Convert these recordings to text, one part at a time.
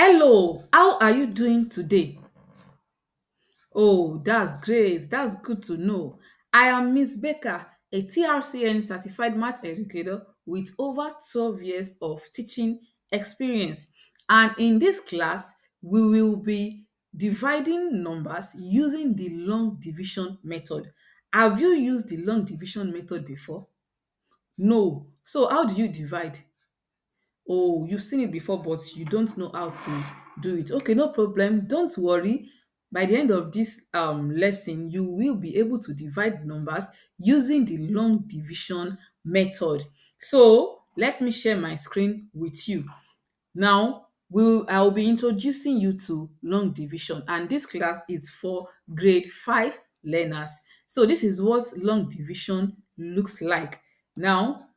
Hello, how are you doing today? Oh, that's great. That's good to know. I am Miss Becca, a TRCN certified math educator with over 12 years of teaching experience. And in this class, we will be dividing numbers using the long division method. Have you used the long division method before? No. So, how do you divide? Oh, you've seen it before, but you don't know how to do it. Okay, no problem. Don't worry. By the end of this lesson, you will be able to divide numbers using the long division method. So let me share my screen with you. Now, I'll be introducing you to long division, and this class is for grade 5 learners. So this is what long division looks like. Now,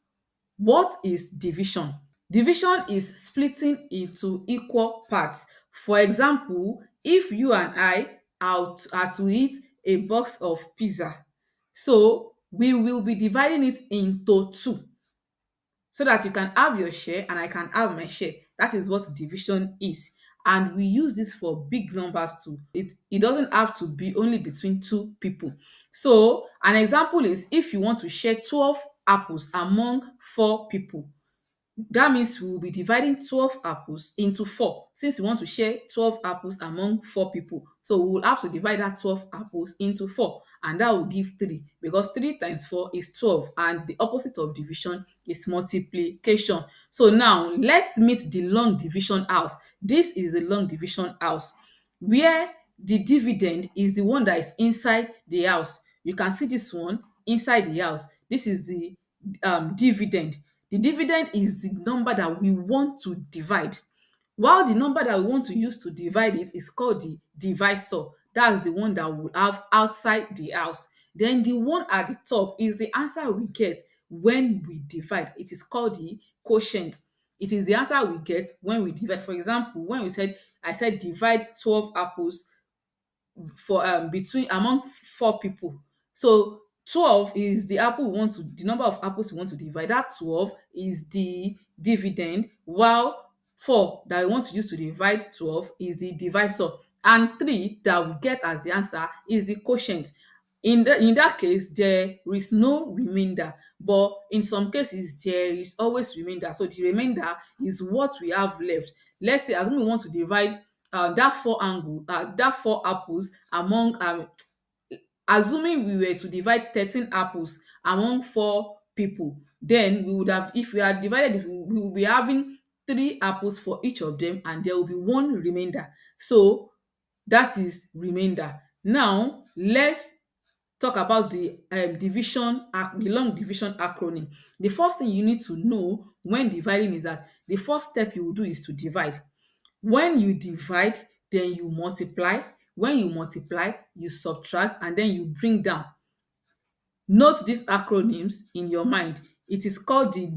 what is division? Division is splitting into equal parts. For example, if you and I are to eat a box of pizza, so we will be dividing it into two so that you can have your share and I can have my share. That is what division is. And we use this for big numbers too. It doesn't have to be only between two people. So an example is if you want to share 12 apples among four people, that means we will be dividing 12 apples into four since we want to share 12 apples among four people. So we will have to divide that 12 apples into four, and that will give three, because three times four is 12, and the opposite of division is multiplication. So now let's meet the long division house. This is the long division house where the dividend is the one that is inside the house. You can see this one inside the house. This is the dividend. The dividend is the number that we want to divide, while the number that we want to use to divide it is called the divisor. That's the one that we have outside the house. Then the one at the top is the answer we get when we divide. It is called the quotient. It is the answer we get when we divide. For example, when we said I said divide 12 apples for between among four people. So 12 is the number of apples we want to divide. That 12 is the dividend, while 4 that we want to use to divide 12 is the divisor, and 3 that we get as the answer is the quotient. In that case, there is no remainder, but in some cases there is always remainder. So the remainder is what we have left. Let's say assume we want to divide that four apples among assuming we were to divide 13 apples among four people, then we would have if we had divided we will be having three apples for each of them, and there will be one remainder. So that is remainder. Now let's talk about the long division acronym. The first thing you need to know when dividing is that the first step you will do is to divide. When you divide, then you multiply. When you multiply, you subtract, and then you bring down. Note these acronyms in your mind. It is called the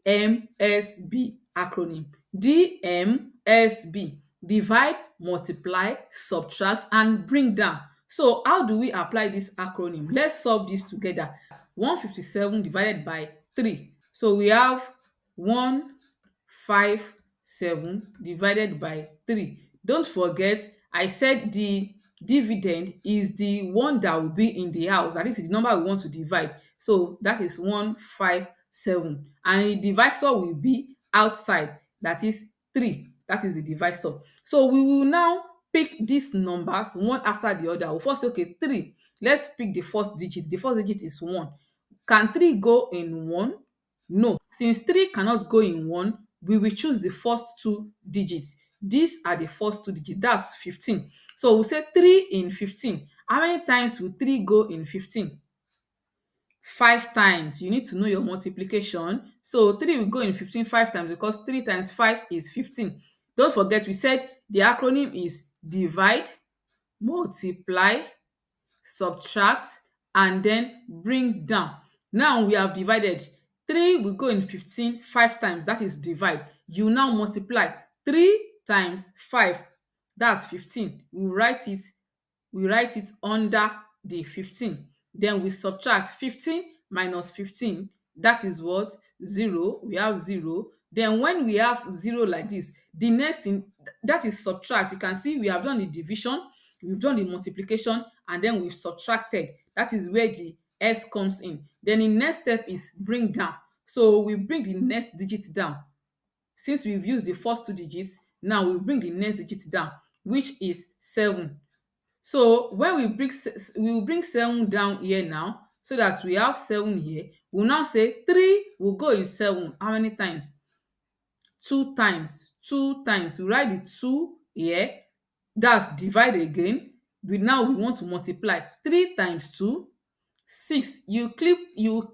DMSB acronym. DMSB: divide, multiply, subtract, and bring down. So how do we apply this acronym? Let's solve this together. 157 divided by 3. So we have 157 divided by 3. Don't forget, I said the dividend is the one that will be in the house. That is the number we want to divide. So that is 157. And the divisor will be outside. That is 3. That is the divisor. So we will now pick these numbers one after the other. We'll first say, okay, 3. Let's pick the first digit. The first digit is 1. Can 3 go in 1? No. Since 3 cannot go in 1, we will choose the first two digits. These are the first two digits. That's 15. So we'll say 3 in 15. How many times will 3 go in 15? 5 times. You need to know your multiplication. So 3 will go in 15 5 times, because 3 times 5 is 15. Don't forget, we said the acronym is divide, multiply, subtract, and then bring down. Now we have divided. 3 will go in 15 5 times, that is divide. You now multiply. 3 times 5, that's 15. We write it under the 15. Then we subtract 15 minus 15. That is what? 0. We have 0. Then when we have zero like this, the next thing, that is subtract. You can see we have done the division, we've done the multiplication, and then we've subtracted. That is where the s comes in. Then the next step is bring down. So we bring the next digit down. Since we've used the first two digits, now we bring the next digit down, which is 7. So when we will bring 7 down here now, so that we have 7 here. We'll now say 3 will go in 7 how many times? 2 times. 2 times. We write the 2 here. That's divide again. We want to multiply. 3 times 2, 6. You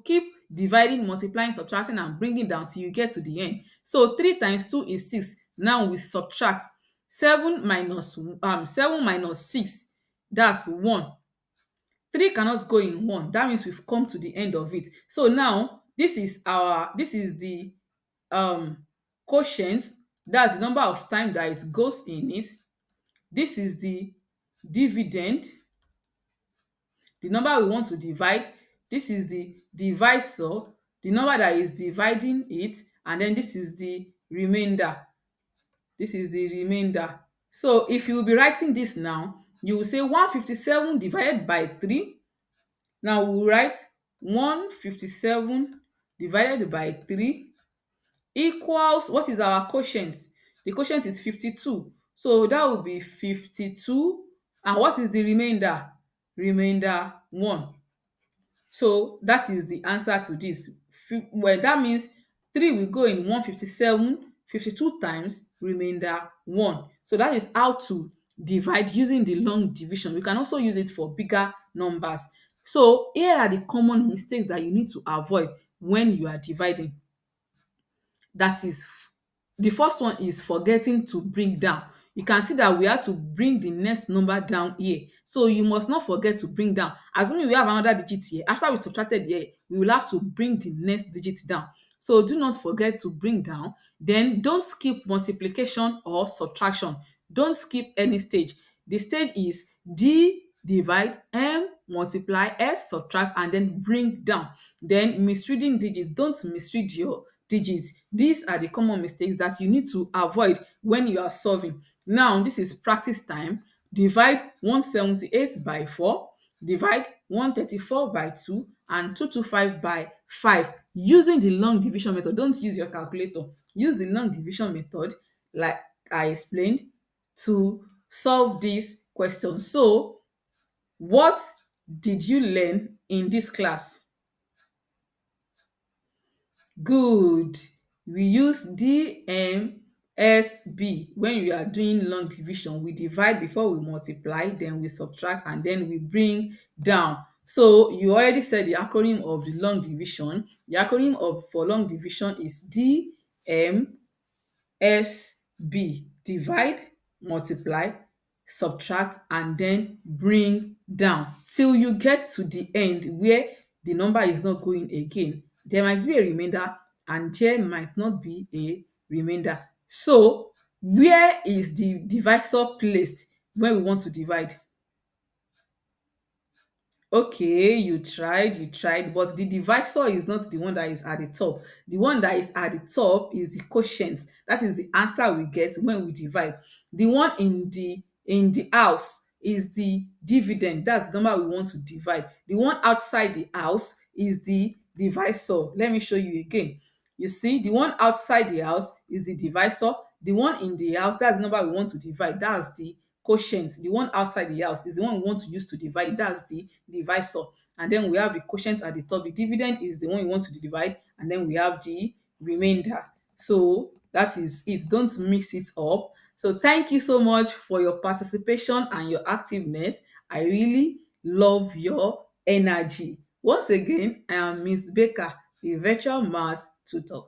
keep dividing, multiplying, subtracting, and bringing down till you get to the end. So 3 times 2 is 6. Now we subtract. 7 minus 6, that's 1. 3 cannot go in 1. That means we've come to the end of it. So now this is the um quotient. That's the number of times that it goes in it. This is the dividend, the number we want to divide. This is the divisor, the number that is dividing it. And then this is the remainder. This is the remainder. So if you will be writing this now, you will say 157 divided by 3. Now we will write 157 divided by 3 equals, what is our quotient? The quotient is 52. So that will be 52. And what is the remainder? Remainder 1. So that is the answer to this. Well, that means 3 will go in 157, 52 times, remainder 1. So that is how to divide using the long division. We can also use it for bigger numbers. So here are the common mistakes that you need to avoid when you are dividing. That is, the first one is forgetting to bring down. You can see that we have to bring the next number down here. So you must not forget to bring down. Assuming we have another digit here, after we subtracted here, we will have to bring the next digit down. So do not forget to bring down. Then don't skip multiplication or subtraction. Don't skip any stage. The stage is D divide, M multiply, S subtract, and then bring down. Then misreading digits. Don't misread your digits. These are the common mistakes that you need to avoid when you are solving. Now, this is practice time. Divide 178 by 4, divide 134 by 2, and 225 by 5 using the long division method. Don't use your calculator. Use the long division method like I explained to solve this question. So, what did you learn in this class? Good. We use DMSB when we are doing long division. We divide before we multiply, then we subtract, and then we bring down. So you already said the acronym of the long division. The acronym for long division is DMSB. Divide, multiply, subtract, and then bring down till you get to the end where the number is not going again. There might be a remainder and there might not be a remainder. So where is the divisor placed when we want to divide? Okay, you tried, but the divisor is not the one that is at the top. The one that is at the top is the quotient. That is the answer we get when we divide. The one in the house is the dividend. That's the number we want to divide. The one outside the house is the divisor. Let me show you again. You see, the one outside the house is the divisor. The one in the house, that's the number we want to divide. That's the quotient. The one outside the house is the one we want to use to divide. That's the divisor. And then we have the quotient at the top. The dividend is the one we want to divide. And then we have the remainder. So that is it. Don't mix it up. So thank you so much for your participation and your activeness. I really love your energy. Once again, I am Miss Becca, the virtual math tutor.